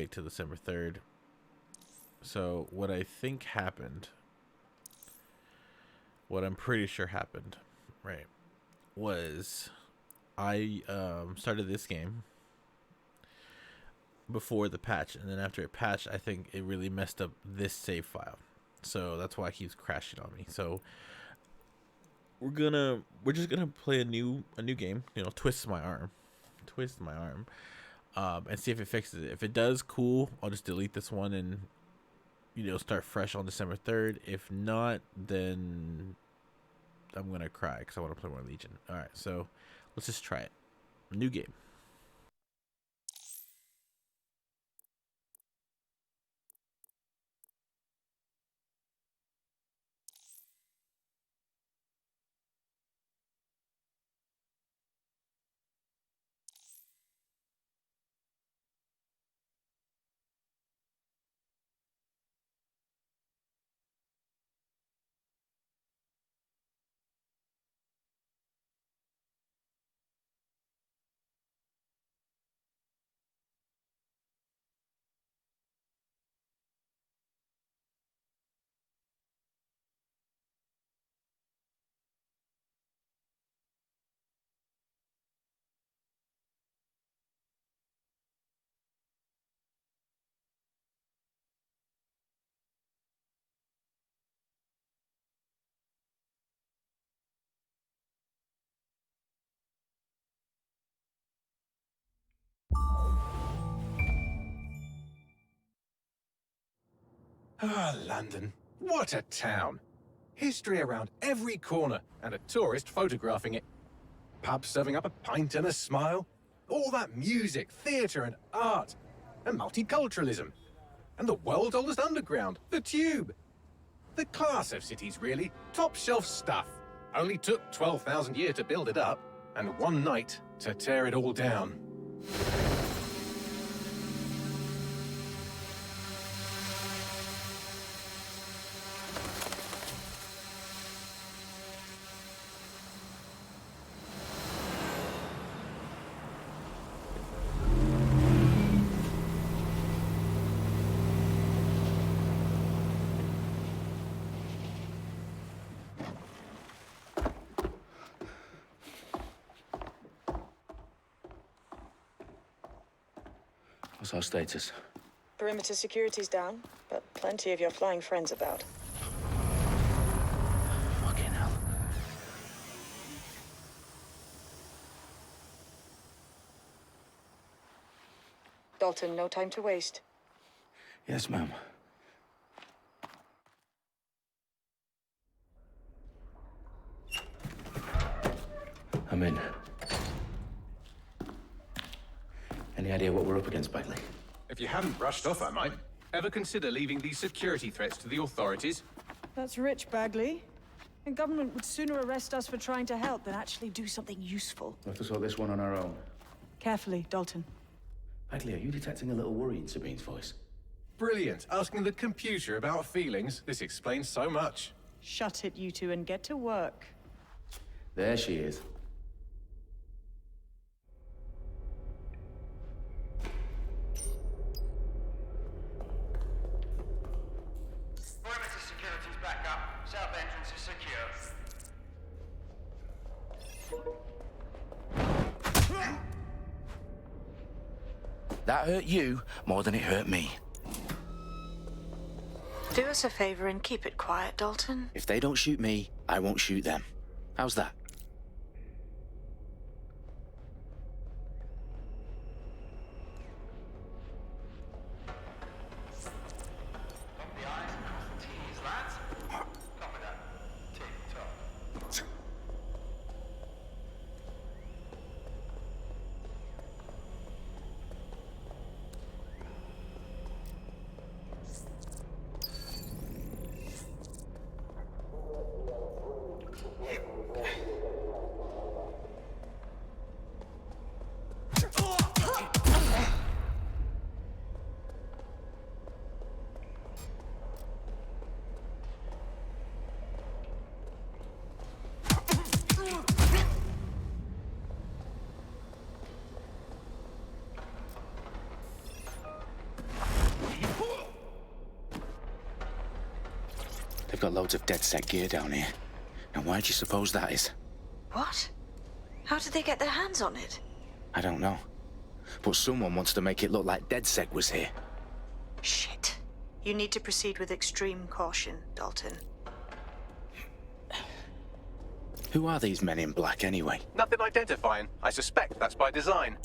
wait till December 3rd. So what I think happened, what I'm pretty sure happened, right, was I started this game before the patch, and then after it patched, I think it really messed up this save file. So that's why it keeps crashing on me. So we're just gonna play a new game, twist my arm, and see if it fixes it. If it does, cool, I'll just delete this one and start fresh on December 3rd. If not, then I'm gonna cry because I want to play more Legion. All right, so let's just try it. New game. Ah, London. What a town. History around every corner and a tourist photographing it. Pubs serving up a pint and a smile. All that music, theatre and art. And multiculturalism. And the world's oldest underground, the Tube. The class of cities, really. Top shelf stuff. Only took 12,000 years to build it up, and one night to tear it all down. What's our status? Perimeter security's down, but plenty of your flying friends about. Fucking hell. Dalton, no time to waste. Yes, ma'am. I'm in. Any idea what we're up against, Bagley? If you hadn't brushed off, I might. Ever consider leaving these security threats to the authorities? That's rich, Bagley. The government would sooner arrest us for trying to help than actually do something useful. We'll have to sort this one on our own. Carefully, Dalton. Bagley, are you detecting a little worry in Sabine's voice? Brilliant. Asking the computer about feelings. This explains so much. Shut it, you two, and get to work. There she is. Perimeter security's back up. South entrance is secure. That hurt you more than it hurt me. Do us a favor and keep it quiet, Dalton. If they don't shoot me, I won't shoot them. How's that? Dot the I's and cross the T's, lads. Copy that. Tick-tock. They've got loads of DedSec gear down here. Now, why do you suppose that is? What? How did they get their hands on it? I don't know. But someone wants to make it look like DedSec was here. Shit. You need to proceed with extreme caution, Dalton. Who are these men in black, anyway? Nothing identifying. I suspect that's by design.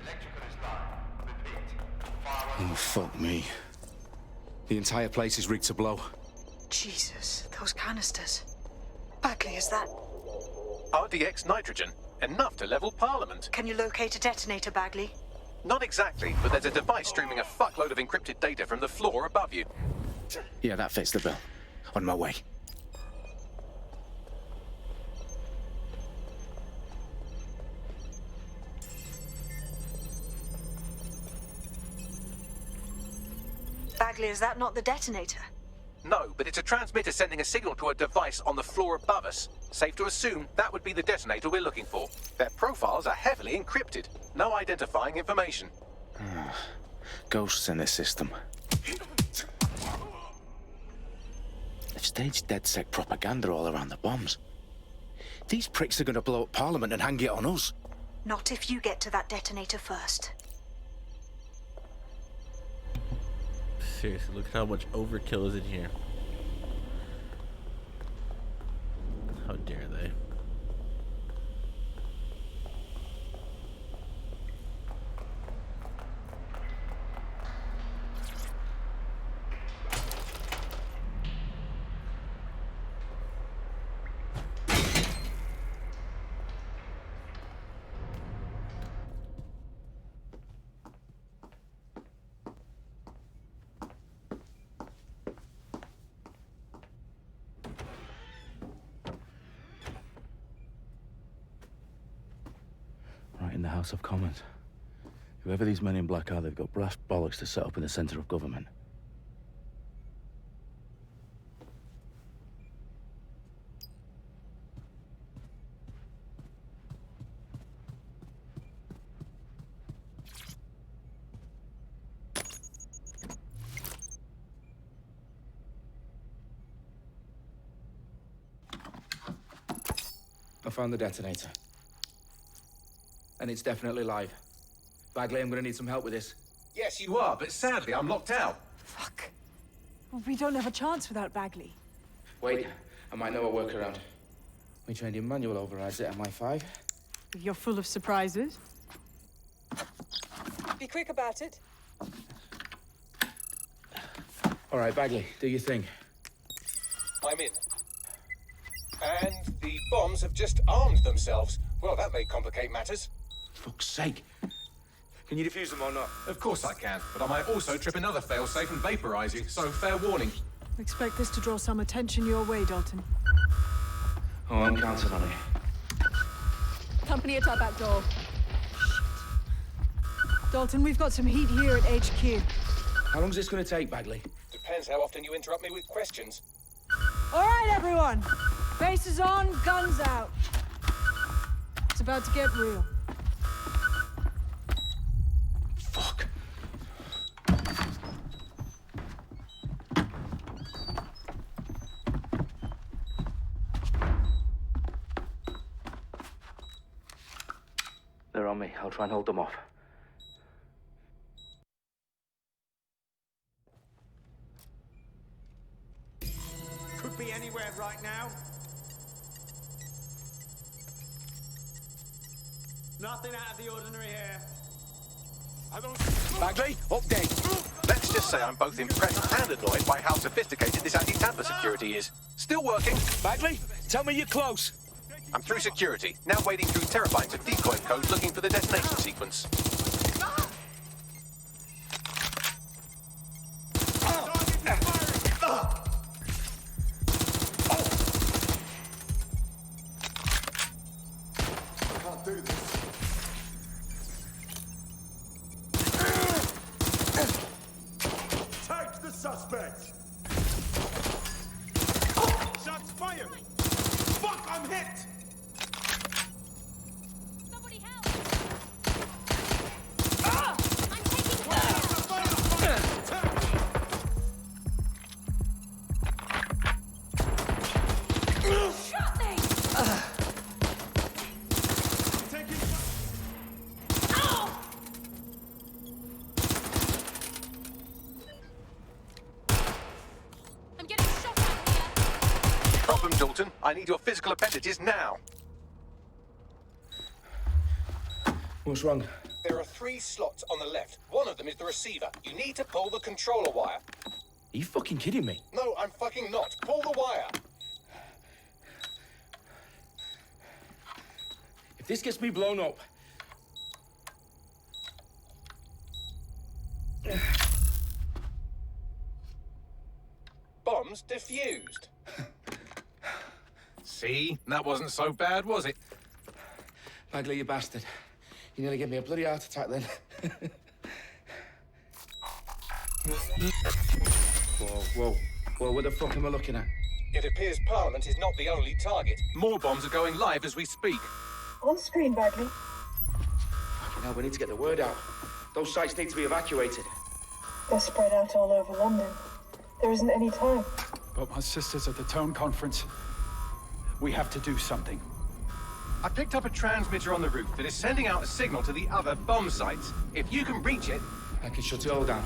Electrical is live. Repeat. Fire Oh, fuck me. The entire place is rigged to blow. Jesus, those canisters. Bagley, is that... RDX nitrogen. Enough to level Parliament. Can you locate a detonator, Bagley? Not exactly, but there's a device streaming a fuckload of encrypted data from the floor above you. Yeah, that fits the bill. On my way. Bagley, is that not the detonator? No, but it's a transmitter sending a signal to a device on the floor above us. Safe to assume that would be the detonator we're looking for. Their profiles are heavily encrypted. No identifying information. Ghosts in this system. They've staged DedSec propaganda all around the bombs. These pricks are going to blow up Parliament and hang it on us. Not if you get to that detonator first. Seriously, look at how much overkill is in here. How dare they? Right in the House of Commons. Whoever these men in black are, they've got brass bollocks to set up in the centre of government. I found the detonator. And it's definitely live. Bagley, I'm gonna need some help with this. Yes, you are, but sadly I'm locked out. Fuck. We don't have a chance without Bagley. Wait, I might know a workaround. We trained in manual overrides at MI5. You're full of surprises. Be quick about it. All right, Bagley, do your thing. I'm in. And the bombs have just armed themselves. Well, that may complicate matters. Fuck's sake. Can you defuse them or not? Of course I can, but I might also trip another failsafe and vaporize you, so fair warning. Expect this to draw some attention your way, Dalton. Oh, I'm counting on it. Company at our back door. Dalton, we've got some heat here at HQ. How long's this gonna take, Bagley? Depends how often you interrupt me with questions. All right, everyone. Faces on, guns out. It's about to get real. Fuck. They're on me. I'll try and hold them off. Could be anywhere right now. Nothing out of the ordinary here. I don't... Bagley, update. Let's just say I'm both impressed and annoyed by how sophisticated this anti-tamper security is. Still working. Bagley, tell me you're close. I'm through security, now wading through terabytes of decoy code looking for the detonation sequence. Take the suspect! Shots fired! Fuck, I'm hit! Somebody help! I need your physical appendages now. What's wrong? There are 3 slots on the left. One of them is the receiver. You need to pull the controller wire. Are you fucking kidding me? No, I'm fucking not. Pull the wire. If this gets me blown up... Bombs defused. See? That wasn't so bad, was it? Bagley, you bastard. You nearly gave me a bloody heart attack then. Whoa. What the fuck am I looking at? It appears Parliament is not the only target. More bombs are going live as we speak. On screen, Bagley. Fucking hell, we need to get the word out. Those sites need to be evacuated. They're spread out all over London. There isn't any time. But my sister's at the Tone Conference. We have to do something. I picked up a transmitter on the roof that is sending out a signal to the other bomb sites. If you can reach it... I can shut it all down.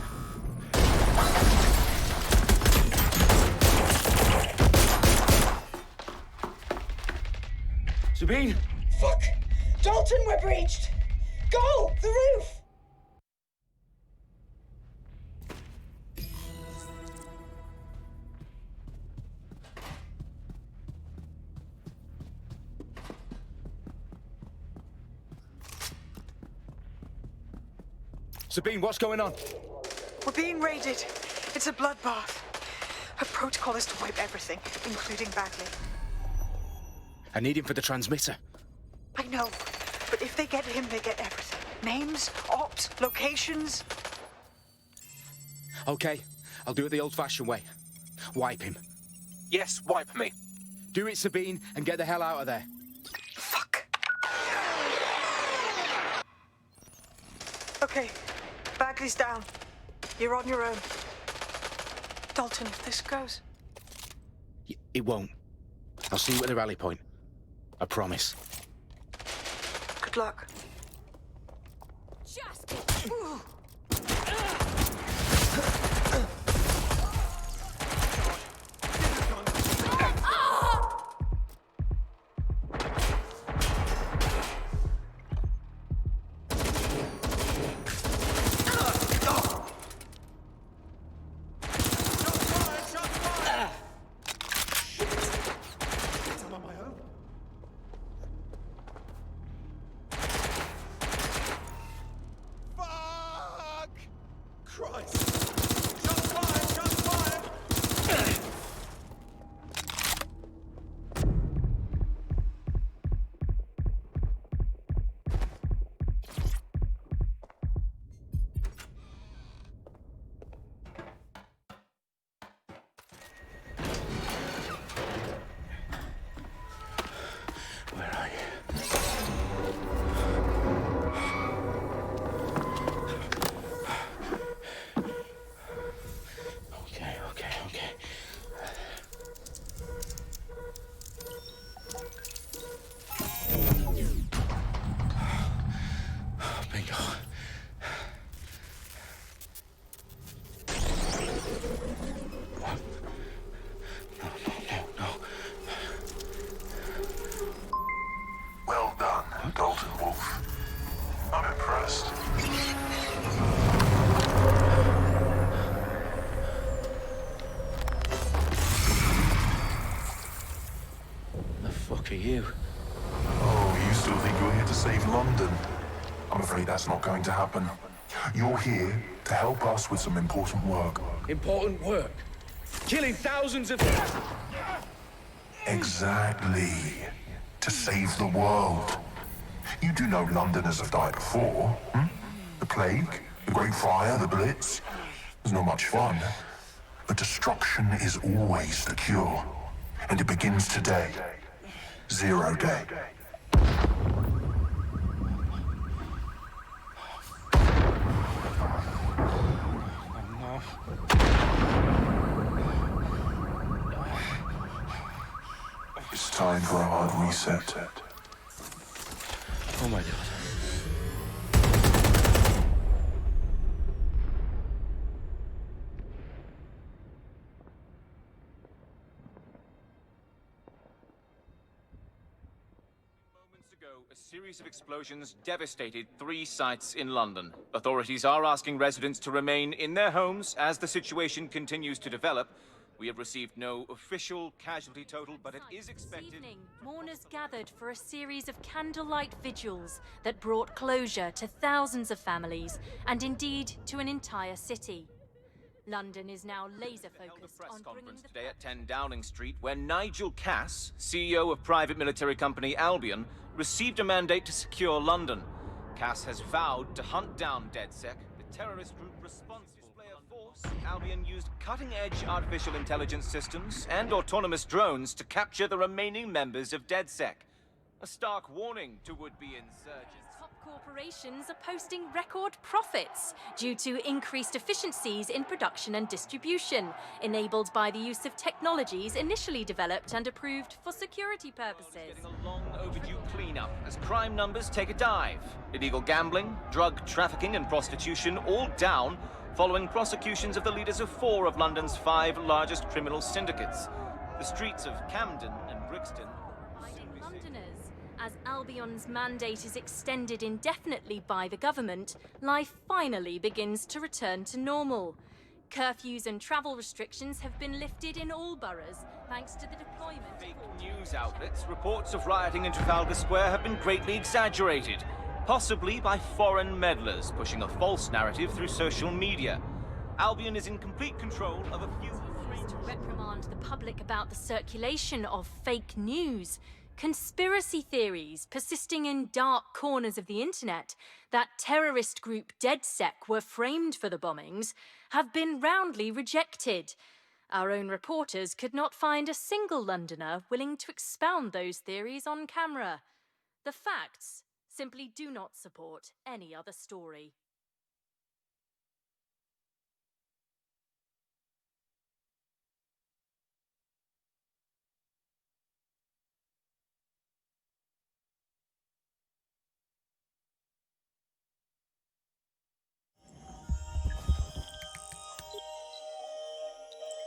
Sabine! Fuck! Dalton, we're breached! Go! The roof! Sabine, what's going on? We're being raided. It's a bloodbath. Her protocol is to wipe everything, including Bagley. I need him for the transmitter. I know, but if they get him, they get everything. Names, ops, locations. Okay, I'll do it the old-fashioned way. Wipe him. Yes, wipe me. Do it, Sabine, and get the hell out of there. Fuck. Okay, Bagley's down. You're on your own. Dalton, if this goes... It won't. I'll see you at the rally point. I promise. Good luck. Well done, Dalton Wolf. I'm impressed. The fuck are you? Oh, you still think you're here to save London? I'm afraid that's not going to happen. You're here to help us with some important work. Important work. Killing thousands of... Exactly. To save the world. You do know Londoners have died before, hmm? The plague, the Great Fire, the Blitz. It's not much fun. But destruction is always the cure. And it begins today. 0 day. It's time for a hard reset. Oh my God. ago, a series of explosions devastated 3 sites in London. Authorities are asking residents to remain in their homes as the situation continues to develop. We have received no official casualty total, but it is expected... This evening, mourners gathered for a series of candlelight vigils that brought closure to thousands of families, and indeed to an entire city. London is now laser-focused on conference today at 10 Downing Street, where Nigel Cass, CEO of private military company Albion, received a mandate to secure London. Cass has vowed to hunt down DedSec, the terrorist group responsible for display of force. Albion used cutting-edge artificial intelligence systems and autonomous drones to capture the remaining members of DedSec. A stark warning to would-be insurgents. Top corporations are posting record profits due to increased efficiencies in production and distribution, enabled by the use of technologies initially developed and approved for security purposes. Getting a long overdue cleanup as crime numbers take a dive. Illegal gambling, drug trafficking and prostitution all down following prosecutions of the leaders of 4 of London's 5 largest criminal syndicates. The streets of Camden and Brixton. Londoners, as Albion's mandate is extended indefinitely by the government, life finally begins to return to normal. Curfews and travel restrictions have been lifted in all boroughs, thanks to the deployment of... Fake news outlets, reports of rioting in Trafalgar Square have been greatly exaggerated, possibly by foreign meddlers pushing a false narrative through social media. Albion is in complete control of a few... To reprimand the public about the circulation of fake news, conspiracy theories persisting in dark corners of the internet that terrorist group DedSec were framed for the bombings have been roundly rejected. Our own reporters could not find a single Londoner willing to expound those theories on camera. The facts simply do not support any other story.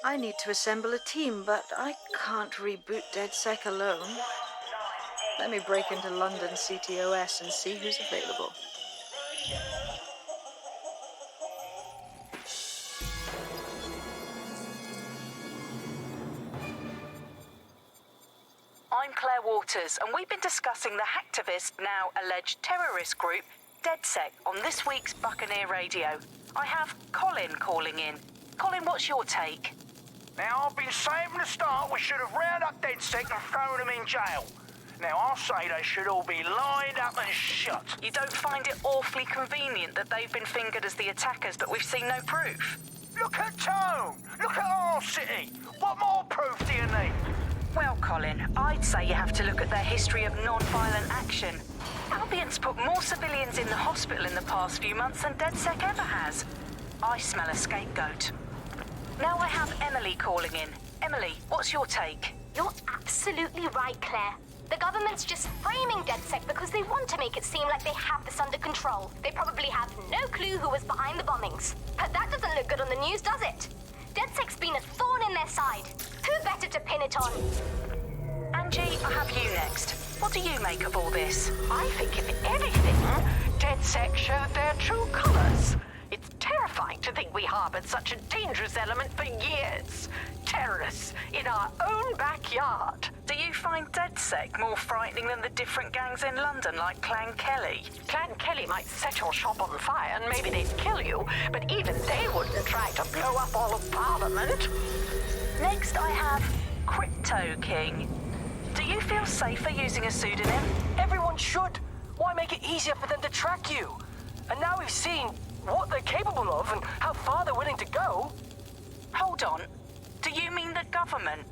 I need to assemble a team, but I can't reboot DedSec alone. Let me break into London CTOS and see who's available. I'm Claire Waters, and we've been discussing the hacktivist, now alleged terrorist group, DedSec, on this week's Buccaneer Radio. I have Colin calling in. Colin, what's your take? Now, I've been saying from the start we should have rounded up DedSec and thrown them in jail. Now, I'll say they should all be lined up and shot. You don't find it awfully convenient that they've been fingered as the attackers, but we've seen no proof? Look at Tone! Look at our city! What more proof do you need? Well, Colin, I'd say you have to look at their history of non-violent action. Albion's put more civilians in the hospital in the past few months than DedSec ever has. I smell a scapegoat. Now I have Emily calling in. Emily, what's your take? You're absolutely right, Claire. The government's just framing DedSec because they want to make it seem like they have this under control. They probably have no clue who was behind the bombings. But that doesn't look good on the news, does it? DedSec's been a thorn in their side. Who better to pin it on? Angie, I have you next. What do you make of all this? I think, if anything, DedSec showed their true colors. It's terrifying to think we harbored such a dangerous element for years. Terrorists in our own backyard. Do you find DedSec more frightening than the different gangs in London, like Clan Kelly? Clan Kelly might set your shop on fire and maybe they'd kill you, but even they wouldn't try to blow up all of Parliament. Next I have Crypto King. Do you feel safer using a pseudonym? Everyone should. Why make it easier for them to track you? And now we've seen what they're capable of and how far they're willing to go. Hold on. Do you mean the government?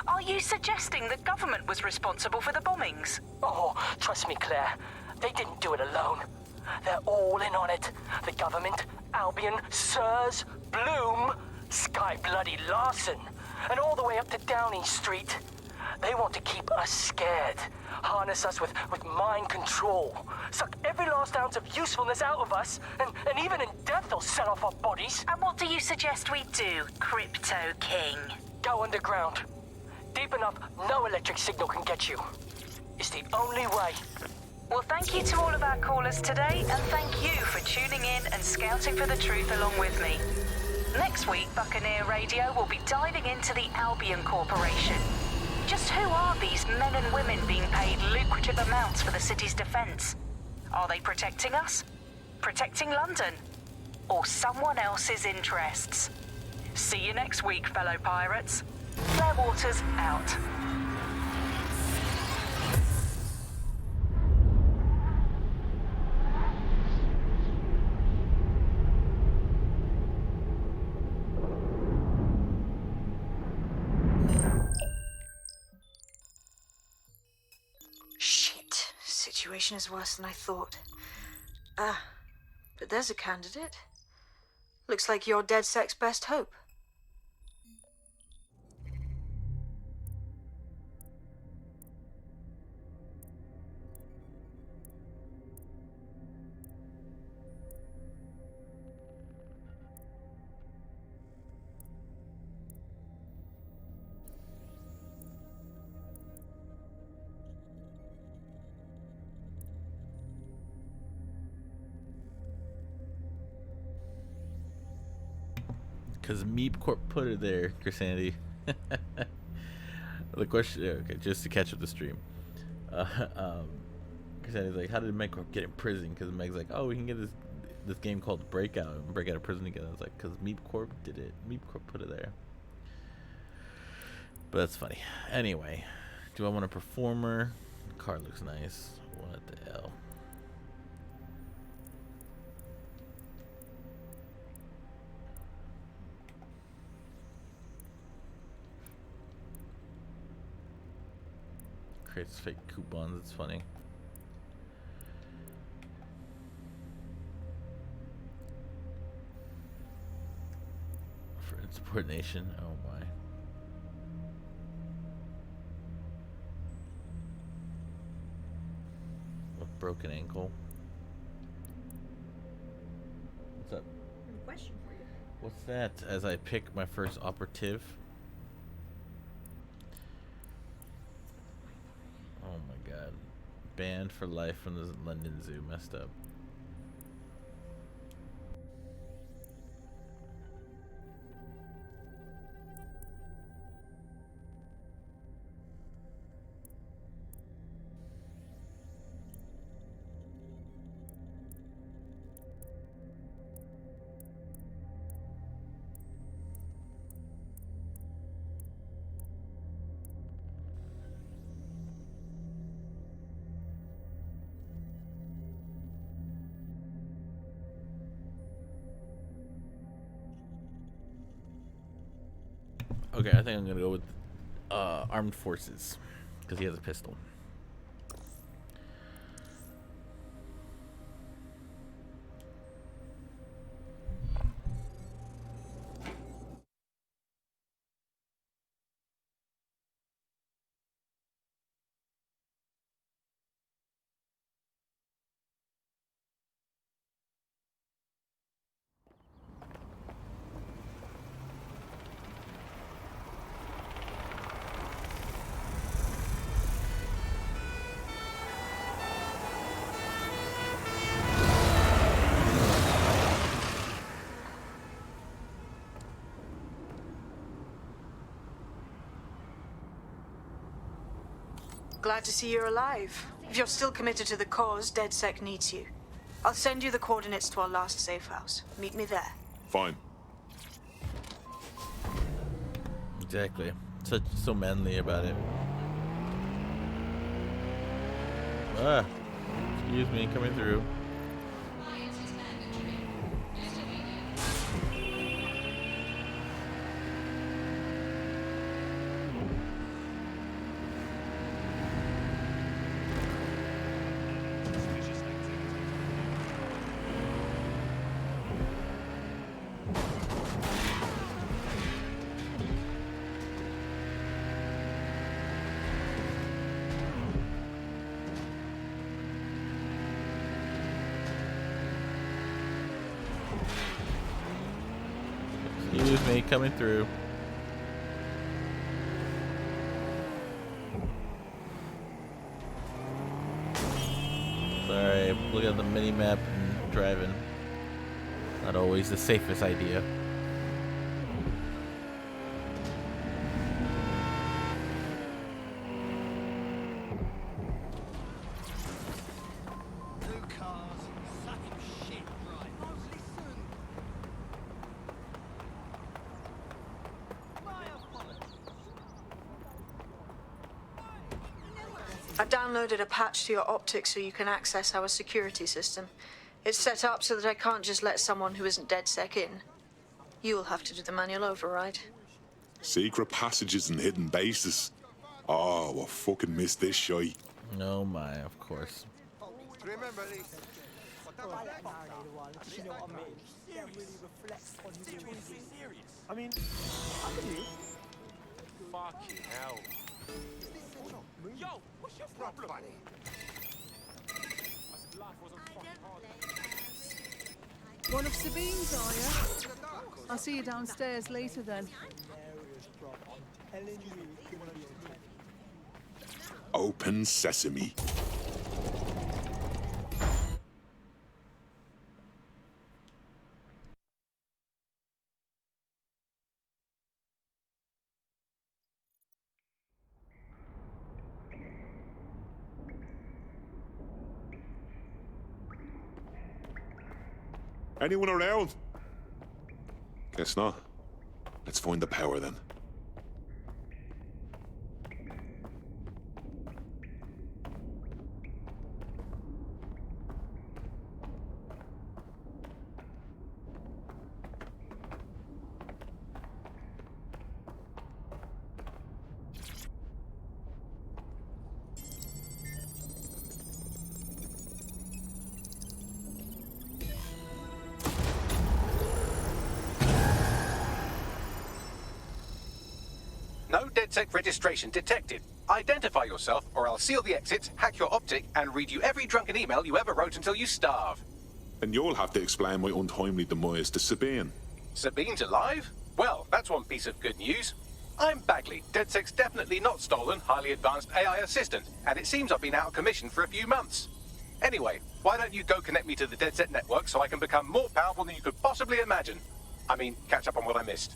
Are you suggesting the government was responsible for the bombings? Oh, trust me, Claire. They didn't do it alone. They're all in on it. The government, Albion, Sirs, Bloom, Sky Bloody Larson, and all the way up to Downing Street. They want to keep us scared, harness us with mind control, suck every last ounce of usefulness out of us, and even in death they'll sell off our bodies. And what do you suggest we do, Crypto King? Go underground. Deep enough, no electric signal can get you. It's the only way. Well, thank you to all of our callers today, and thank you for tuning in and scouting for the truth along with me. Next week, Buccaneer Radio will be diving into the Albion Corporation. Just who are these men and women being paid lucrative amounts for the city's defense? Are they protecting us? Protecting London? Or someone else's interests? See you next week, fellow pirates. Claire Waters out. Shit. Situation is worse than I thought. But there's a candidate. Looks like you're DedSec's best hope. Because Meep Corp put it there, Chrisandy. The question, okay, just to catch up the stream. Chrisandy's like, how did Meg Corp get in prison? Because Meg's like, oh, we can get this game called Breakout and break out of prison together. I was like, because Meep Corp did it. Meep Corp put it there. But that's funny. Anyway, do I want a performer? The car looks nice. What the hell? Creates fake coupons. It's funny. For insubordination. Oh my. A broken ankle. What's up? Question for you. What's that? As I pick my first operative. Oh my god. Banned for life from the London Zoo. Messed up. Okay, I think I'm gonna go with armed forces because he has a pistol. Glad to see you're alive. If you're still committed to the cause, DedSec needs you. I'll send you the coordinates to our last safe house. Meet me there. Fine. Exactly. So manly about it. Ah, excuse me, coming through. Excuse me, coming through. Sorry, looking at the mini map and driving. Not always the safest idea. I've downloaded a patch to your optics so you can access our security system. It's set up so that I can't just let someone who isn't DedSec in. You'll have to do the manual override. Secret passages and hidden bases. Oh, I fucking missed this shy. No, my, of course. Remember this. I mean, fucking hell. Yo, what's your problem? One of Sabine's, are you? I'll see you downstairs later then. Open sesame. Anyone around? Guess not. Let's find the power then. No DedSec registration detected. Identify yourself, or I'll seal the exits, hack your optic, and read you every drunken email you ever wrote until you starve. And you'll have to explain my untimely demise to Sabine. Sabine's alive? Well, that's one piece of good news. I'm Bagley, DedSec's definitely not stolen, highly advanced AI assistant, and it seems I've been out of commission for a few months. Anyway, why don't you go connect me to the DedSec network so I can become more powerful than you could possibly imagine? I mean, catch up on what I missed.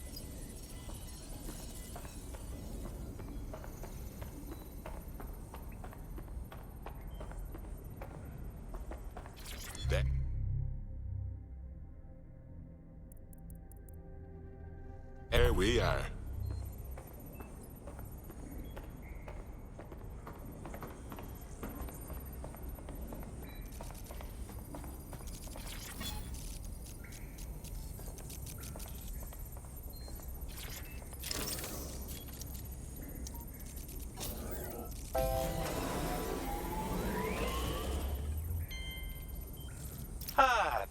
There we are.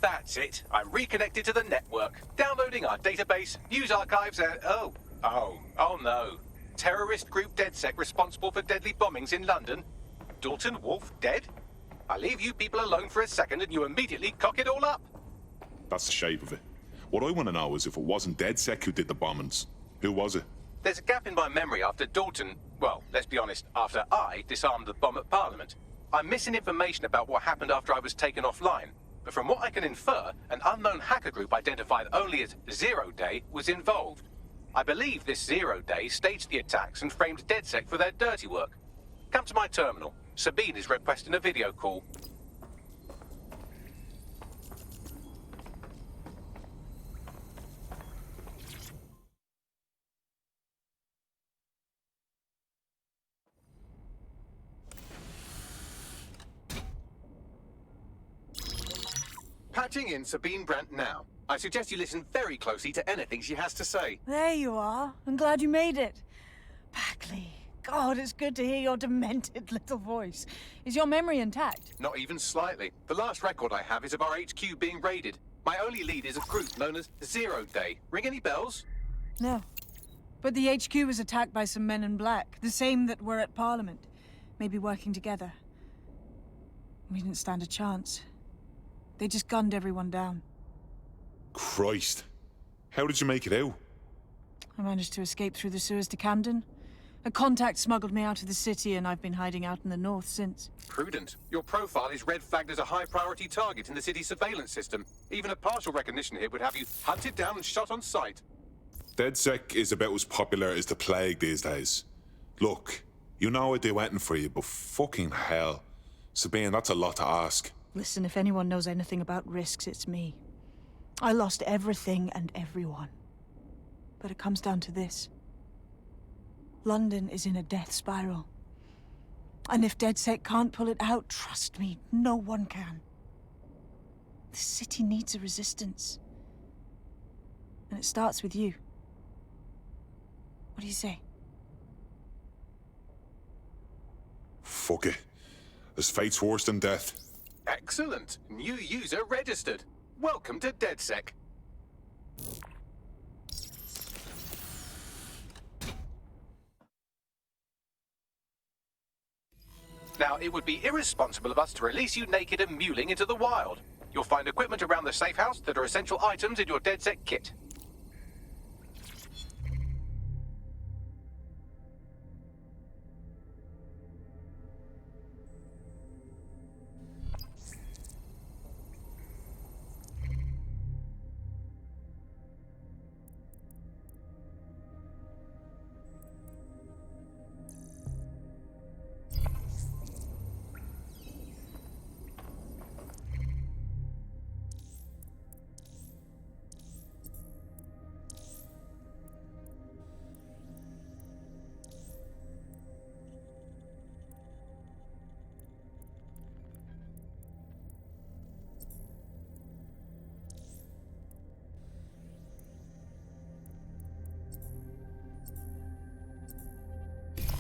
That's it. I'm reconnected to the network, downloading our database, news archives, and oh no. Terrorist group DedSec responsible for deadly bombings in London. Dalton Wolf dead? I leave you people alone for a second and you immediately cock it all up. That's the shape of it. What I want to know is if it wasn't DedSec who did the bombings, who was it? There's a gap in my memory after Dalton, well, let's be honest, after I disarmed the bomb at Parliament. I'm missing information about what happened after I was taken offline. But from what I can infer, an unknown hacker group identified only as Zero Day was involved. I believe this Zero Day staged the attacks and framed DedSec for their dirty work. Come to my terminal. Sabine is requesting a video call. Patching in Sabine Brandt now. I suggest you listen very closely to anything she has to say. There you are. I'm glad you made it. Bagley. God, it's good to hear your demented little voice. Is your memory intact? Not even slightly. The last record I have is of our HQ being raided. My only lead is a group known as Zero Day. Ring any bells? No. But the HQ was attacked by some men in black, the same that were at Parliament. Maybe working together. We didn't stand a chance. They just gunned everyone down. Christ. How did you make it out? I managed to escape through the sewers to Camden. A contact smuggled me out of the city, and I've been hiding out in the north since. Prudent. Your profile is red flagged as a high-priority target in the city's surveillance system. Even a partial recognition hit would have you hunted down and shot on sight. DedSec is about as popular as the plague these days. Look, you know I'd do anything for you, but fucking hell. Sabine, that's a lot to ask. Listen, if anyone knows anything about risks, it's me. I lost everything and everyone. But it comes down to this. London is in a death spiral. And if DedSec can't pull it out, trust me, no one can. The city needs a resistance. And it starts with you. What do you say? Fuck it. As fate's worse than death. Excellent. New user registered. Welcome to DedSec. Now, it would be irresponsible of us to release you naked and mewling into the wild. You'll find equipment around the safe house that are essential items in your DedSec kit.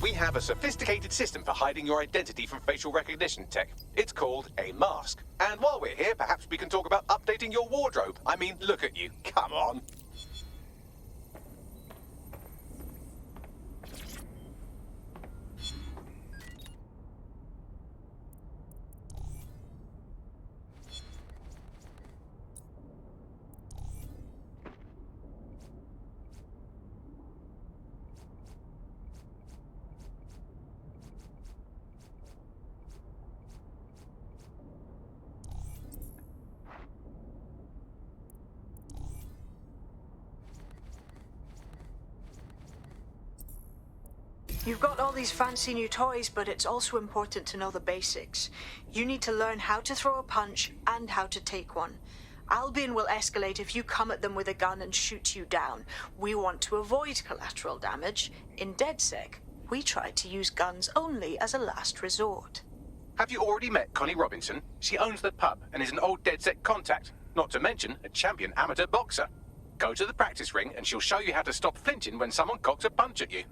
We have a sophisticated system for hiding your identity from facial recognition tech. It's called a mask. And while we're here, perhaps we can talk about updating your wardrobe. I mean, look at you. Come on. You've got all these fancy new toys, but it's also important to know the basics. You need to learn how to throw a punch and how to take one. Albion will escalate if you come at them with a gun and shoot you down. We want to avoid collateral damage. In DedSec, we try to use guns only as a last resort. Have you already met Connie Robinson? She owns the pub and is an old DedSec contact, not to mention a champion amateur boxer. Go to the practice ring and she'll show you how to stop flinching when someone cocks a punch at you.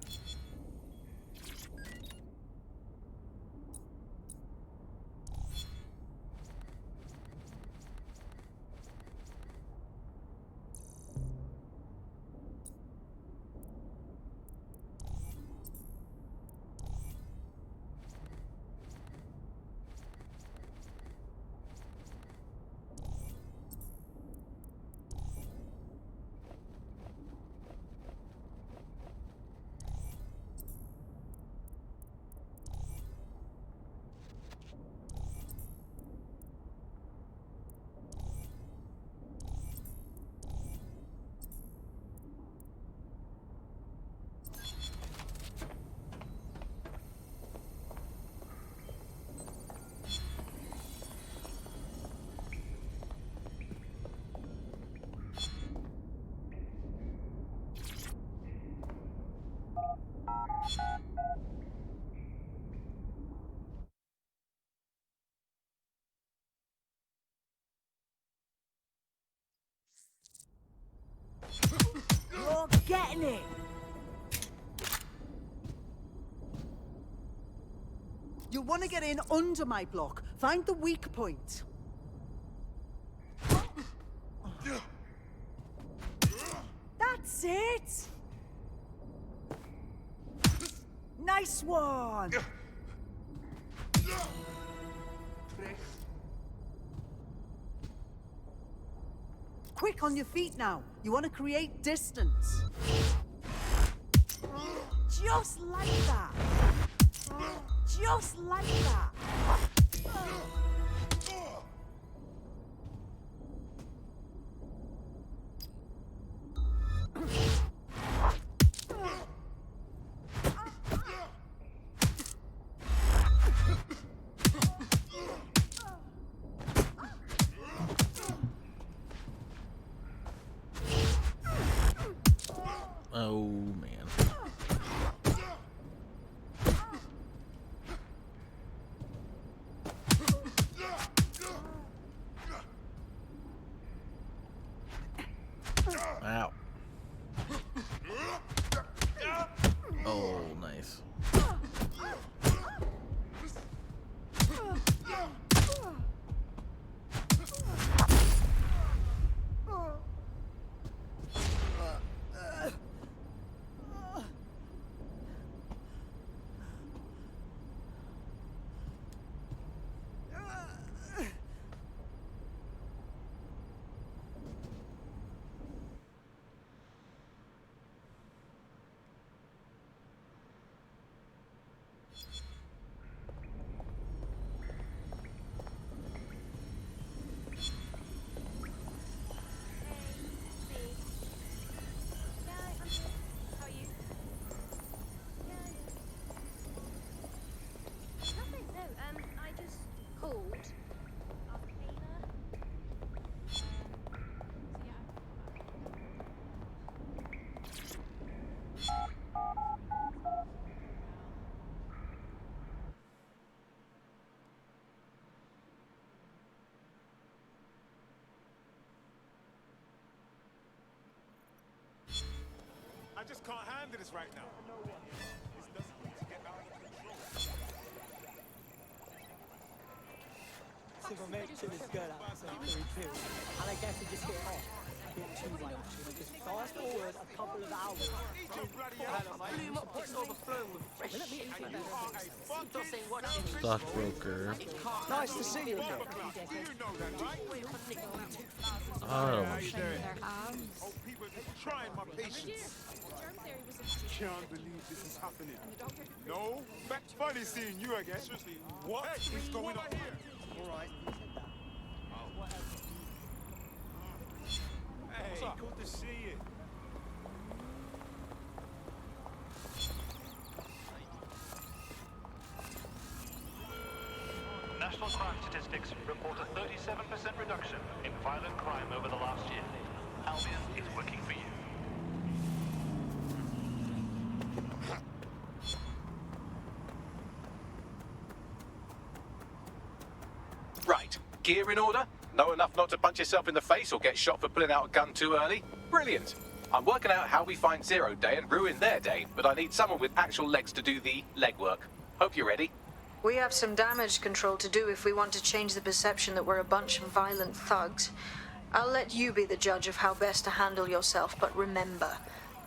You're getting it! You want to get in under my block. Find the weak point. That's it! Nice one! Quick on your feet now. You want to create distance. Just like that. Just like that. Oh man. Ow. Oh, nice. I just can't handle this right now. This doesn't need to get out of control. So my mate took this girl out so he killed, and I guess he just hit it off. Bit too well actually. Just fast forward a couple of hours. It's overflowing with fresh shit. Stockbroker. Nice to see you again. Oh. Trying my patience. Can't believe this is happening. No, funny seeing you again. Seriously, what is going on here? All right. Hey, good to see you. National crime statistics report a 37% reduction in violent crime over the last year. Albion is working for you. Right, gear in order? Know enough not to punch yourself in the face or get shot for pulling out a gun too early? Brilliant. I'm working out how we find Zero Day and ruin their day, but I need someone with actual legs to do the legwork. Hope you're ready. We have some damage control to do if we want to change the perception that we're a bunch of violent thugs. I'll let you be the judge of how best to handle yourself, but remember,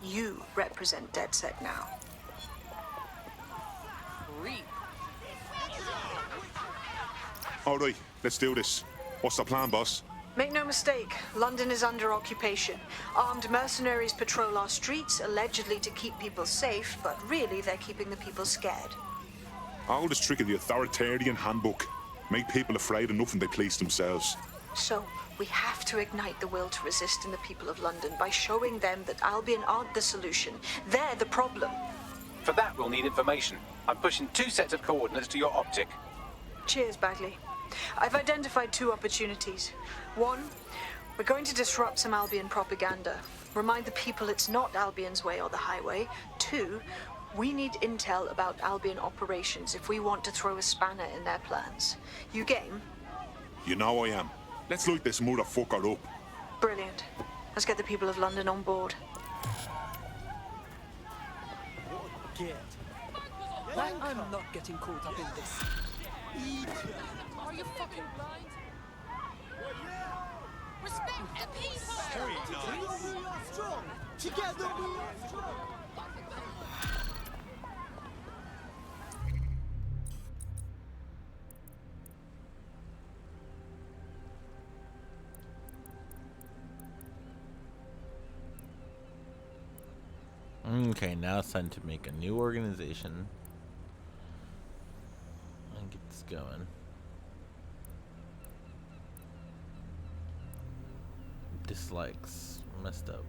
you represent DedSec now. All right, let's do this. What's the plan, boss? Make no mistake, London is under occupation. Armed mercenaries patrol our streets, allegedly to keep people safe, but really they're keeping the people scared. All this trick of the authoritarian handbook. Make people afraid of nothing they police themselves. So, we have to ignite the will to resist in the people of London by showing them that Albion aren't the solution. They're the problem. For that, we'll need information. I'm pushing 2 sets of coordinates to your optic. Cheers, Bagley. I've identified 2 opportunities. 1, we're going to disrupt some Albion propaganda. Remind the people it's not Albion's way or the highway. 2, we need intel about Albion operations if we want to throw a spanner in their plans. You game? You know I am. Let's light this motherfucker up. Brilliant. Let's get the people of London on board. I'm not getting caught up in this. Are you fucking blind? Respect the people! We are strong! Together we are strong! Okay, now it's time to make a new organization and get this going. Dislikes. Messed up.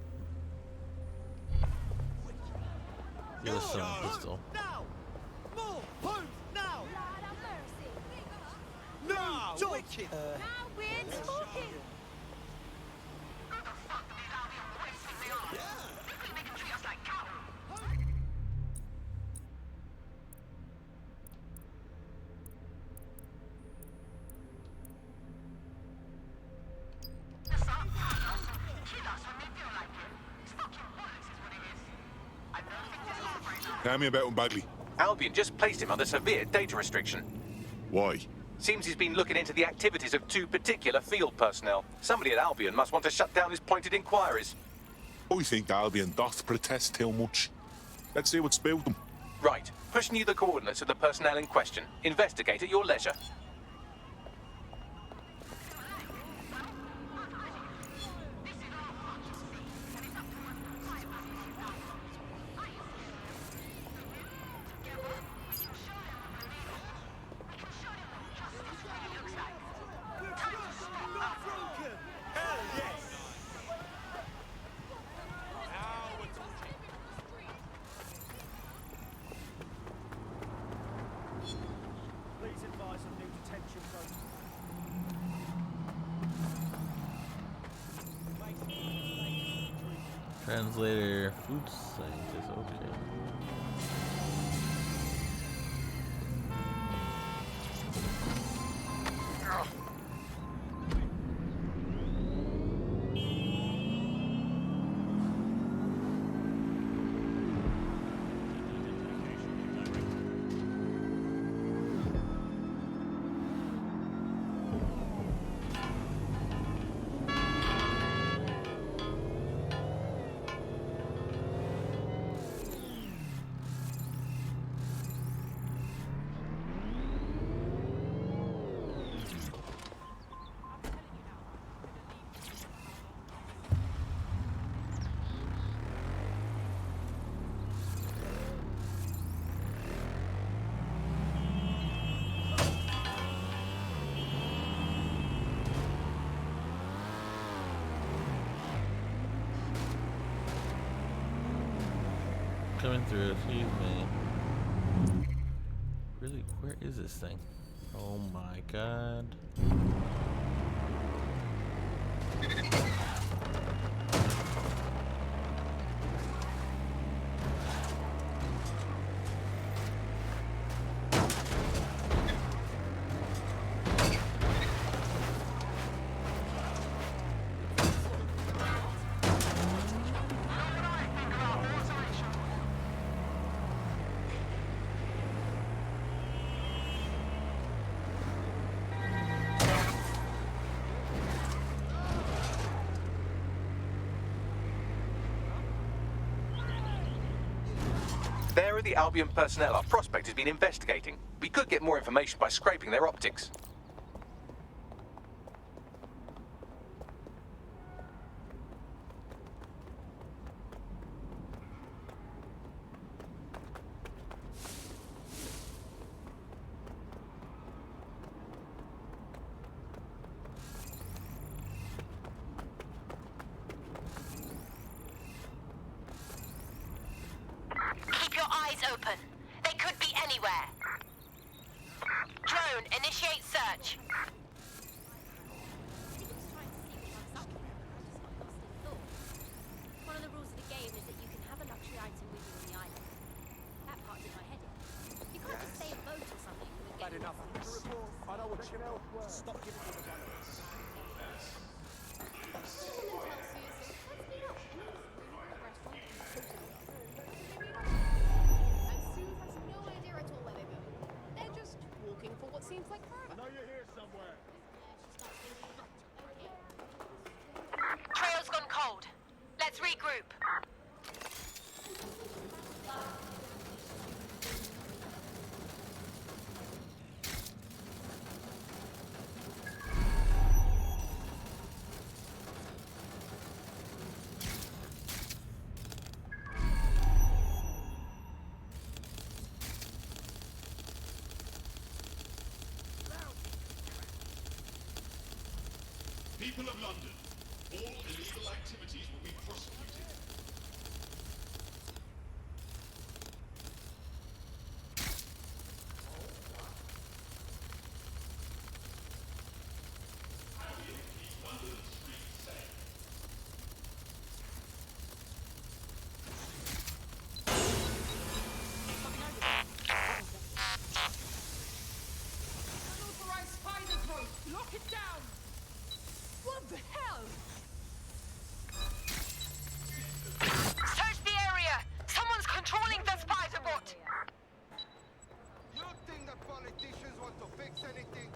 Give us some pistol. Now! More! Homes! Now! No! Wicked! Now we're talking! Tell me about him, Bagley. Albion just placed him under severe data restriction. Why? Seems he's been looking into the activities of 2 particular field personnel. Somebody at Albion must want to shut down his pointed inquiries. I think Albion doth protest too much. Let's see what spilled them. Right. Pushing you the coordinates of the personnel in question. Investigate at your leisure. Please advise on new detention protocols. Translator, food scientist, okay. Coming through, excuse me. Really, where is this thing? Oh my god. There are the Albion personnel our prospect has been investigating. We could get more information by scraping their optics. Keep your eyes open. They could be anywhere. Drone, initiate search. One of the rules of the game is that you can have a luxury item with you on the island. That part did my head in. You can't just stay a boat or something and get Bad enough. I know what you know. Stop giving me the balance. For what seems like forever. I know you're here somewhere. Trail's gone cold. Let's regroup. People of London, all illegal activities will be prosecuted. Unauthorized spider growth. Lock it down. What the hell? Search the area! Someone's controlling the spider bot! You think the politicians want to fix anything?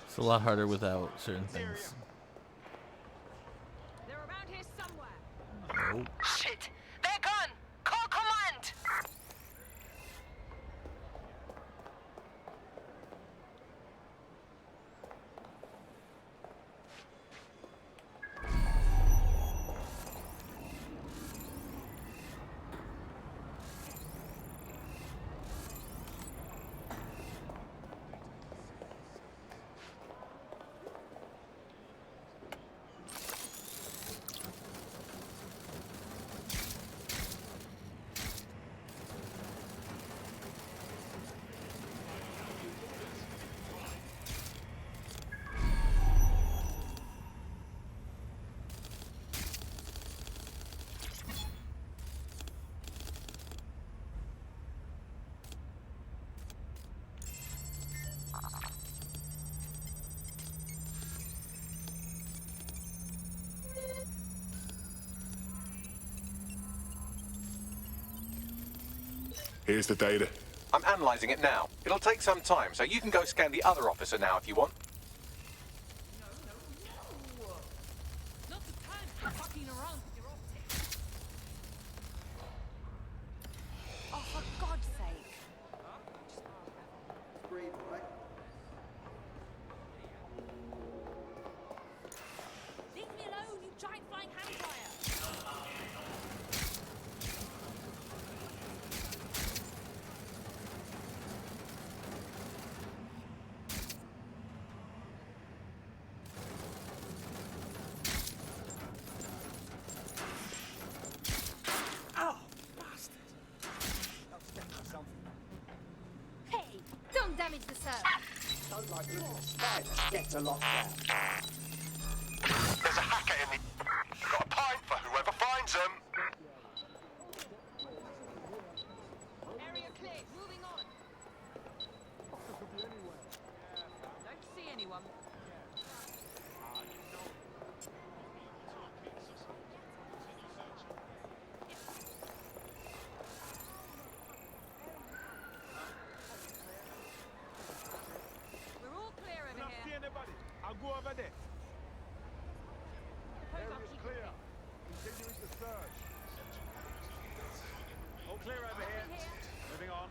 It's a lot harder without certain things. They're around here somewhere. Nope. Shit! They're gone! Call command! Here's the data. I'm analysing it now. It'll take some time, so you can go scan the other officer now if you want. Not the time for fucking around with your optics. Oh, for God's sake. Breathe, right? Leave me alone, you giant flying handfire! Hey, don't damage the server. Don't like looking at spiders. Get to lockdown. There's a hacker in the... Got a pint for whoever finds them. Area clear, moving on. Don't see anyone. We're all clear over Not here. see anybody. I'll go over there. Area's clear. Continuing the search. All clear over here. Moving on.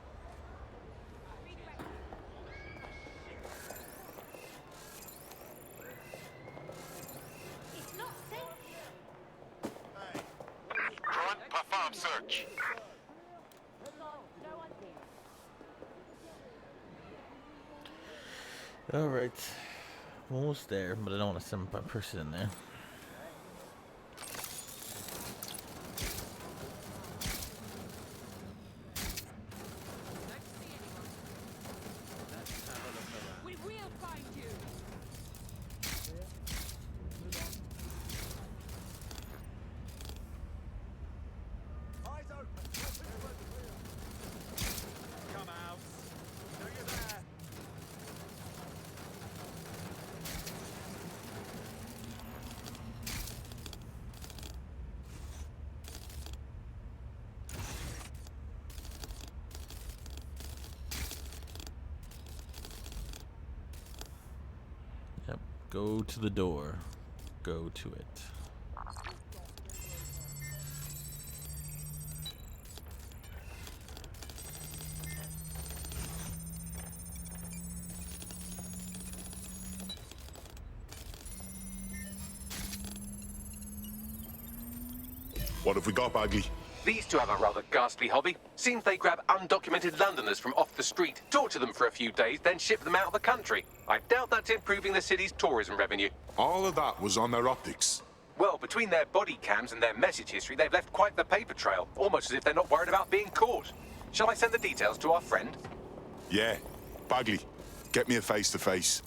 It's not safe. Grunt, perform search. No one's here. Alright. Almost there, but I don't want to send my person in there. We will find you. Eyes open. Come out. Know you're there. Yep. Go to the door. Go to it. What have we got, Bagley? These two have a rather ghastly hobby. Seems they grab undocumented Londoners from off the street, torture them for a few days, then ship them out of the country. I doubt that's improving the city's tourism revenue. All of that was on their optics. Well, between their body cams and their message history, they've left quite the paper trail, almost as if they're not worried about being caught. Shall I send the details to our friend? Yeah. Bagley, get me a face-to-face.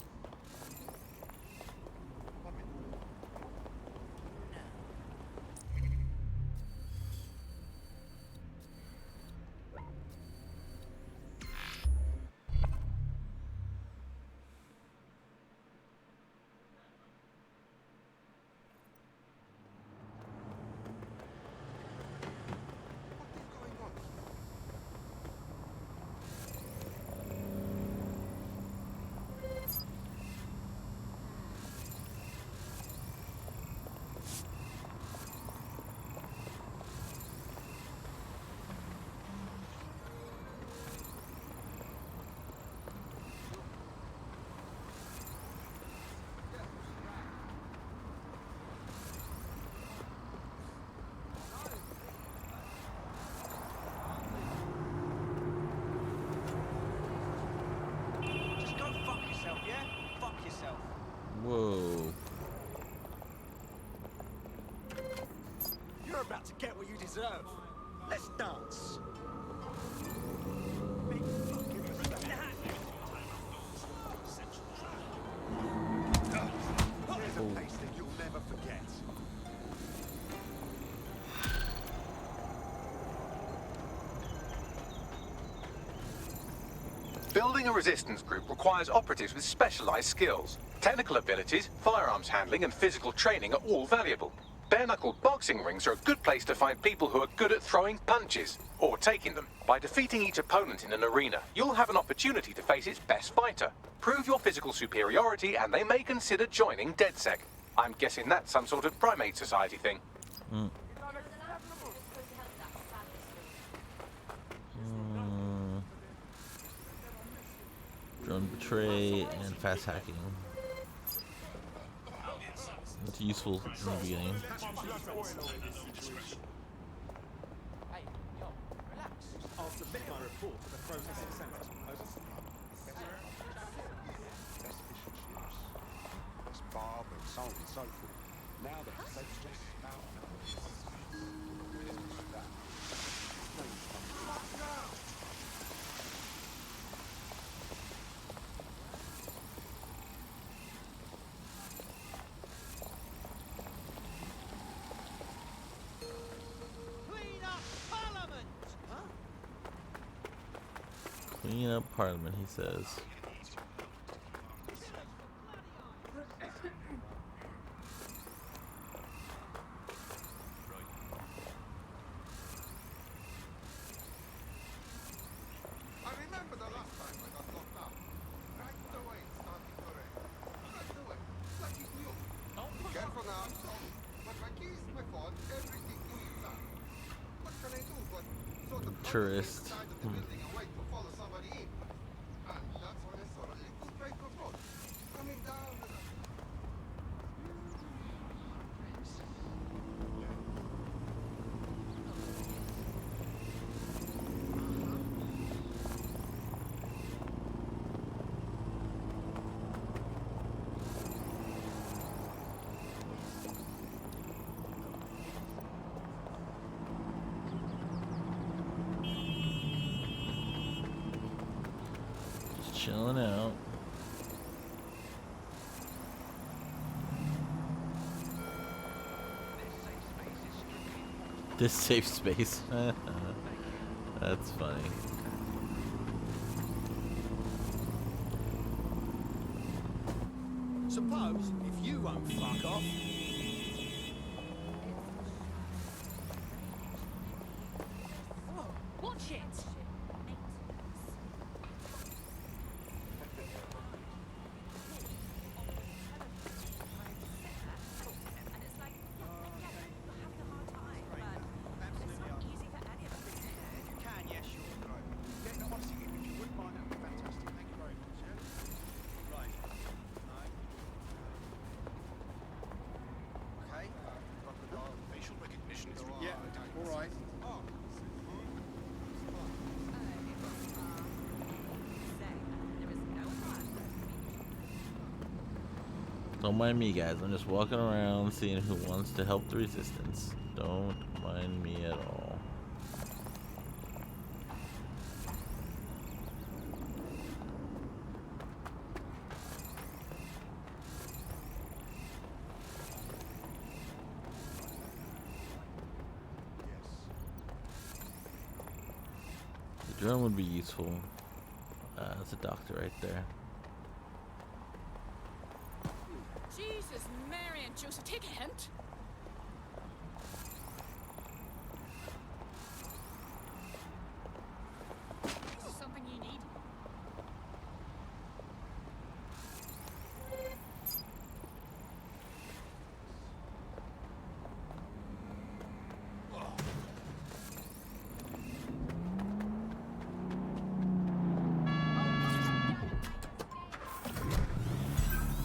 Whoa. You're about to get what you deserve. Let's dance. Here's a place that you'll never forget. Building a resistance group requires operatives with specialized skills. Technical abilities, firearms handling, and physical training are all valuable. Bare-knuckle boxing rings are a good place to find people who are good at throwing punches, or taking them. By defeating each opponent in an arena, you'll have an opportunity to face its best fighter. Prove your physical superiority, and they may consider joining DedSec. I'm guessing that's some sort of primate society thing. Drone betray and fast hacking. It's useful in the beginning. I'll submit my report to the processing center. That's Bob and so on and so forth. Now then, let's just Clean up Parliament, he says. I remember the last time I got locked up. Right away it started to rain. Right away. Like it knew. Be careful now. But my keys, my phone, everything knew inside. What can I do but sort of Tourist. inside of the building and wait to follow somebody in? And that's when I saw a little paper boat coming down the... Just chilling out. This safe space. That's funny. suppose if you won't fuck off. Watch it! Yeah, Don't mind me, guys. I'm just walking around seeing who wants to help the resistance. Don't mind me at all. The drone would be useful. There's a doctor right there. Jesus, Mary and Joseph, take a hint. Is this something you need?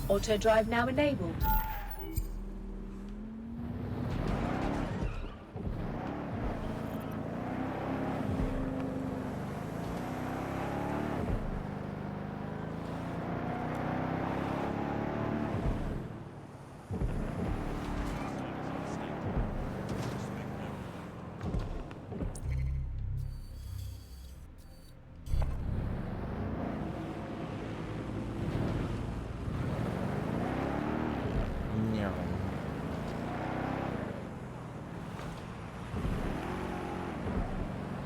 Auto drive now enabled.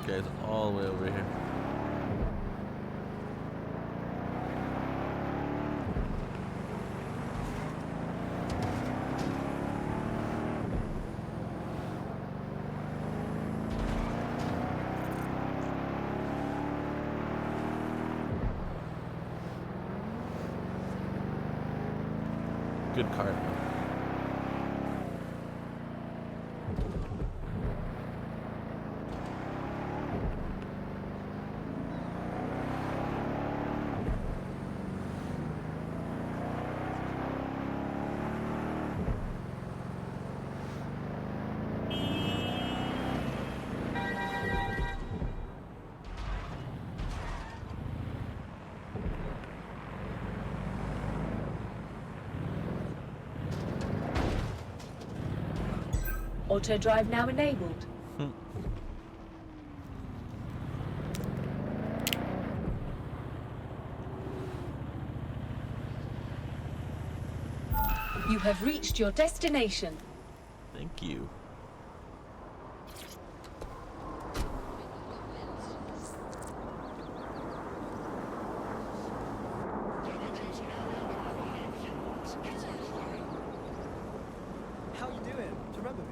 Guys, all the way over here. Good card. Auto drive now enabled. You have reached your destination. Thank you. How you doing? Do you remember me?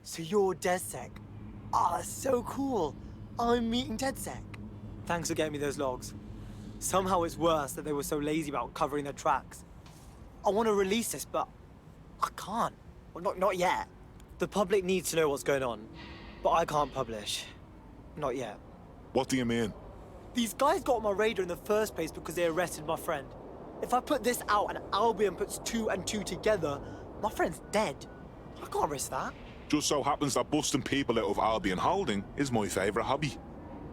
So you're DedSec? Ah, that's so cool. I'm meeting DedSec. Thanks for getting me those logs. Somehow it's worse that they were so lazy about covering their tracks. I want to release this, but I can't. Well, not yet. The public needs to know what's going on, but I can't publish. Not yet. What do you mean? These guys got on my radar in the first place because they arrested my friend. If I put this out and Albion puts 2 and 2 together, my friend's dead. I can't risk that. Just so happens that busting people out of Albion Holding is my favourite hobby.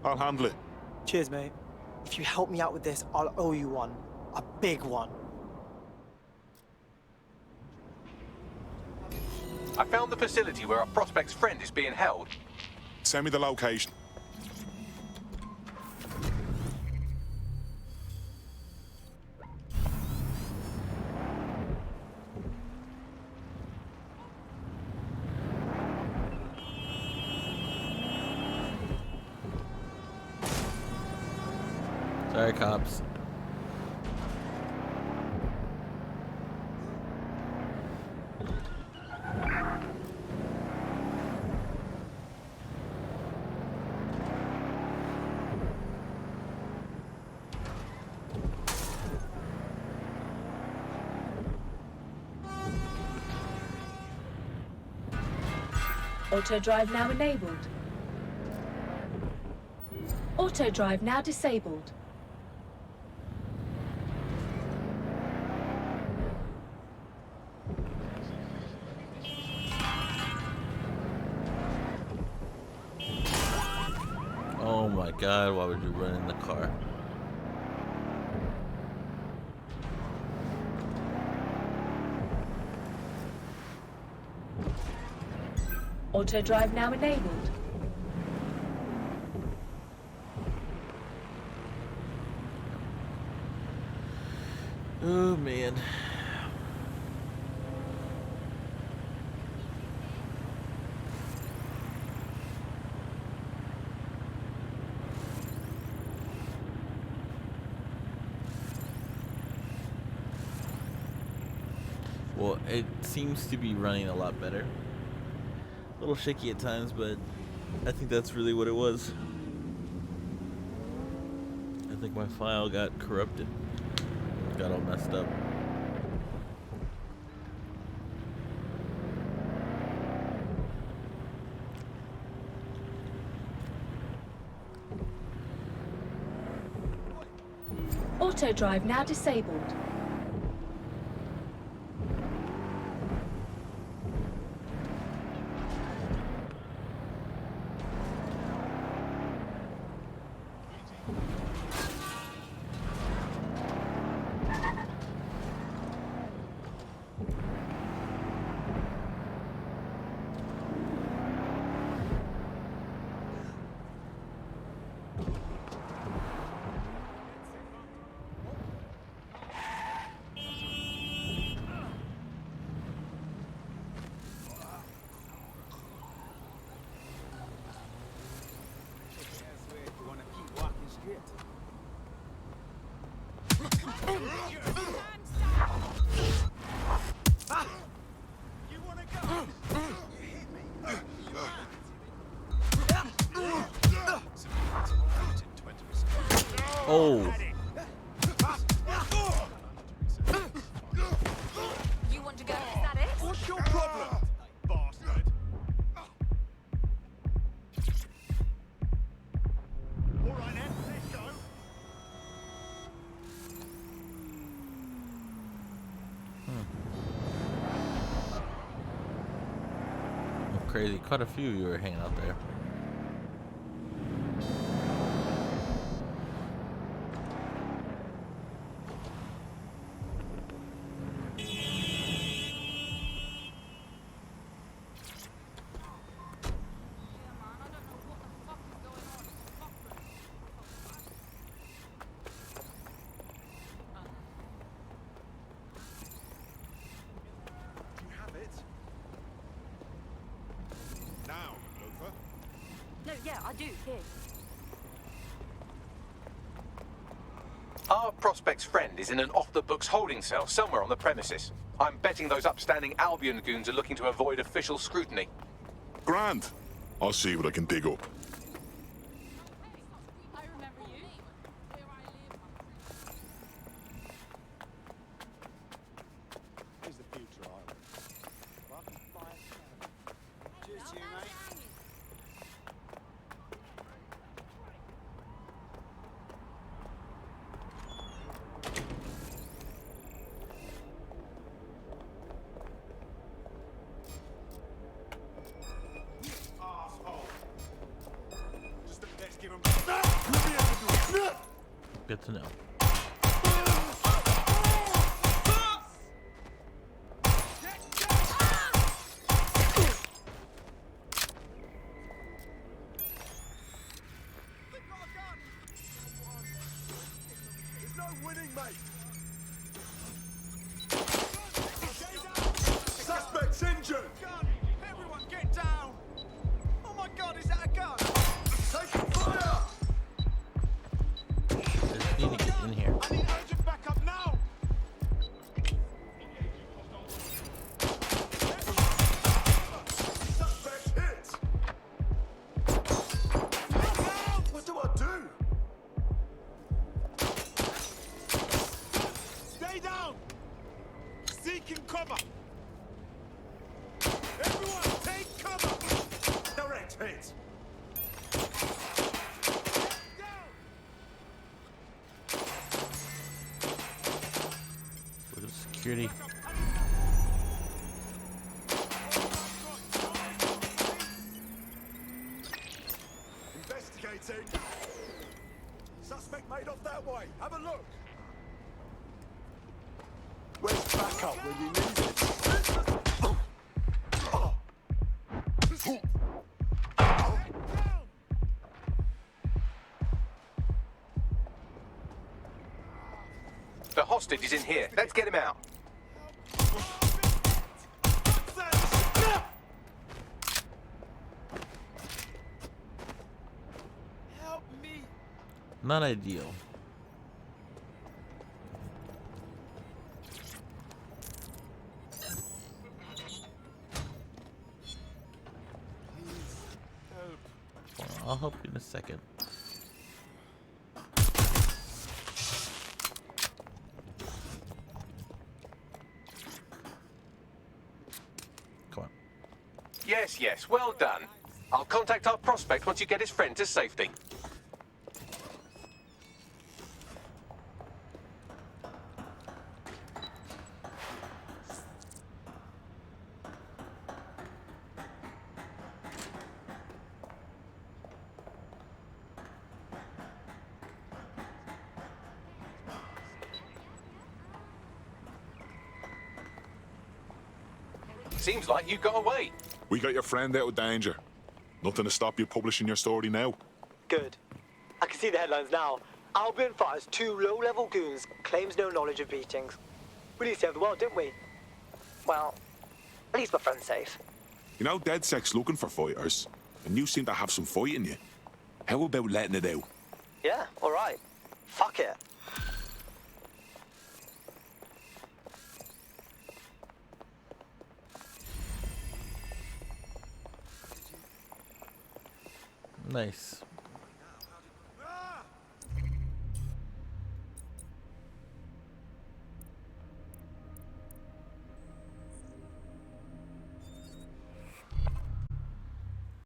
I'll handle it. Cheers, mate. If you help me out with this, I'll owe you one. A big one. I found the facility where our prospect's friend is being held. Send me the location. Sorry, cops. Auto drive now enabled. Auto drive now disabled. god, why would you run in the car? Auto drive now enabled. Oh man. Well, it seems to be running a lot better. A little shaky at times, but I think that's really what it was. I think my file got corrupted. Got all messed up. Auto drive now disabled. Oh. You want to go? Is that it? What's your problem, bastard? All right then, let's go. Oh, crazy. Quite a few of you were hanging out there. No, yeah, I do. Here. Our prospect's friend is in an off-the-books holding cell somewhere on the premises. I'm betting those upstanding Albion goons are looking to avoid official scrutiny. Grand. I'll see what I can dig up. I remember you. Here's the future island. Cheers to you, mate. Good to know. There's no winning, mate. Suspect's injured. Gun! Everyone, get down! Oh my God, is that a gun? Taking fire! I just need to get in here. I need urgent backup now! Suspect hit! What do I do? Stay down! Seeking cover! Everyone, take cover! Direct hit! Look at security. Investigating! backup when you need it. The hostage is in here. Let's get him out. Help me. Not ideal. Well, I'll help you in a second. Come on. Yes, yes, well done. I'll contact our prospect once you get his friend to safety. Seems like you got away. We got your friend out of danger. Nothing to stop you publishing your story now. Good. I can see the headlines now. Albion fires 2 low-level goons, claims no knowledge of beatings. We need to save the world, didn't we? Well, at least my friend's safe. You know, DedSec's looking for fighters, and you seem to have some fight in you. How about letting it out? Yeah, alright. Fuck it. Nice.